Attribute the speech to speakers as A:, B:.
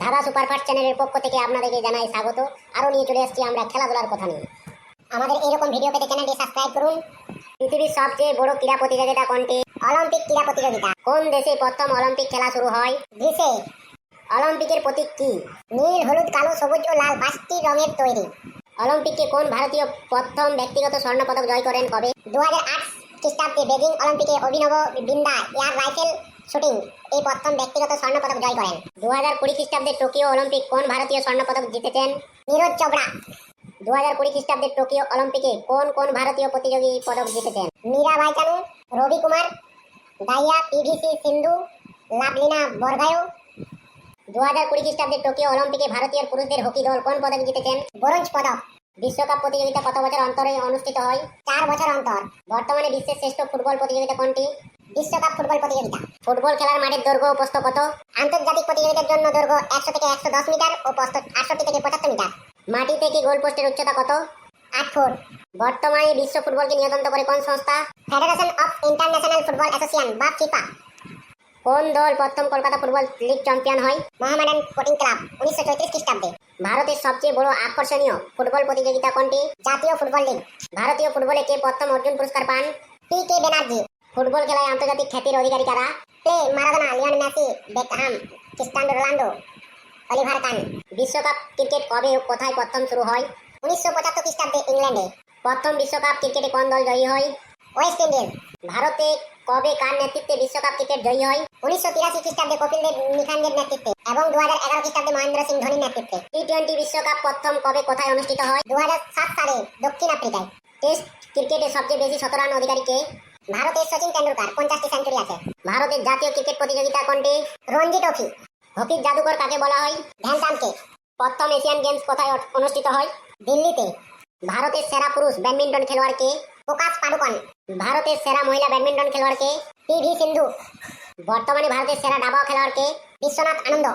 A: ধাঁধা সুপারফাস্ট চ্যানেলের পক্ষ থেকে আপনাদেরকে জানাই স্বাগত। আরও নিয়ে চলে আসছি আমরা খেলাধুলার কথা নিয়ে। আমাদের এরকম ভিডিও পেতে চ্যানেলটি সাবস্ক্রাইব করুন। পৃথিবীর সবচেয়ে বড় ক্রীড়া প্রতিযোগিতা কোনটি? অলিম্পিক ক্রীড়া প্রতিযোগিতা। কোন দেশে প্রথম অলিম্পিক খেলা শুরু হয়? গ্রিসে। অলিম্পিকের প্রতীক কি? নীল, হলুদ, কালো, সবুজ ও লাল 5টি রঙের তৈরি। অলিম্পিকে কোন ভারতীয় প্রথম ব্যক্তিগত স্বর্ণপদক জয় করেন কবে? 2008 খ্রিস্টাব্দে বেজিং অলিম্পিকে অভিনব বিন্দা এয়ার রাইফেল শুটিং এই প্রথম ব্যক্তিগত স্বর্ণপদক জয় করেন। 2020 খ্রিস্টাব্দে টোকিও অলিম্পিক কোন ভারতীয় স্বর্ণপদক জিতেছেন? নীরজ চোপড়া। 2020 খ্রিস্টাব্দে টোকিও অলিম্পিকে কোন ভারতীয় প্রতিযোগী পদক জিতেছেন? মীরাবাই চানু, রবি কুমার দাহিয়া, পিভি সিন্ধু, লাভলিনা বরগায়ো। 2020 খ্রিস্টাব্দে টোকিও অলিম্পিকে ভারতীয় পুরুষদের হকি দল কোন পদক জিতেছেন? ব্রোঞ্জ পদক। বিশ্বকাপ প্রতিযোগিতা কত বছর অন্তরে অনুষ্ঠিত হয়? 4 বছর অন্তর। বর্তমানে বিশ্বের শ্রেষ্ঠ ফুটবল প্রতিযোগিতা কোনটি? বিশ্বকাপ ফুটবল প্রতিযোগিতা। ফুটবল খেলার মাঠের দৈর্ঘ্য ও প্রস্থ কত? আন্তর্জাতিক প্রতিযোগিতার জন্য দৈর্ঘ্য 100 থেকে 110 মিটার ও প্রস্থ 68 থেকে 75 মিটার। মাটি থেকে গোল পোস্টের উচ্চতা কত? 8 ফুট। বর্তমানে বিশ্ব ফুটবলকে নিয়ন্ত্রণ করে কোন সংস্থা? Federation of international football association বা ফিফা। কোন দল প্রথম কলকাতা ফুটবল লিগ চ্যাম্পিয়ন হয়? মোহামেডান স্পোর্টিং ক্লাব 1934 খ্রিস্টাব্দে। ভারতের সবচেয়ে বড় আকর্ষণীয় ফুটবল প্রতিযোগিতা কোনটি? জাতীয় ফুটবল লিগ। ভারতীয় ফুটবলে কে প্রথম অর্জুন পুরস্কার পান? পি.কে ব্যানার্জি। ফুটবল খেলায় আন্তর্জাতিক খ্যাতির অধিকারী কারা? Play, Maradona, Lionel Messi, Beckham, Cristiano Ronaldo, Oliver কান। বিশ্বকাপ ক্রিকেট কবে ও কোথায় প্রথম শুরু হয়? 1975 খ্রিস্টাব্দে ইংল্যান্ডে। প্রথম বিশ্বকাপ ক্রিকেটে কোন দল জয়ী হয়? West Indies. ভারতে কবে কার নেতৃত্বে বিশ্বকাপ ক্রিকেট জয়ী হয়? 1983 খ্রিস্টাব্দে কপিল দেব নিখানদের নেতৃত্বে এবং 2011 খ্রিস্টাব্দে মহেন্দ্র সিং ধোনির নেতৃত্বে। টি-20 বিশ্বকাপ প্রথম কবে কোথায় অনুষ্ঠিত হয়? 2007 সালে দক্ষিণ আফ্রিকায়। টেস্ট ক্রিকেটে সবচেয়ে বেশি শতরান অধিকারী কে? ভারতের সচিন তেন্ডুলকর 50টি সেঞ্চুরি আছে। ভারতের জাতীয় ক্রিকেট প্রতিযোগিতা কোনটি? রঞ্জি ট্রফি। হকির জাদুকর কাকে বলা হয়? ধ্যানচাঁদকে। প্রথম এশিয়ান গেমস কোথায় অনুষ্ঠিত হয়? দিল্লিতে। ভারতের সেরা পুরুষ ব্যাডমিন্টন খেলোয়াড় কে? প্রকাশ পাড়ুকন। ভারতের সেরা মহিলা ব্যাডমিন্টন খেলোয়াড় কে? পিভি সিন্ধু। বর্তমানে ভারতের সেরা দাবাও খেলোয়াড় কে? বিশ্বনাথ আনন্দ।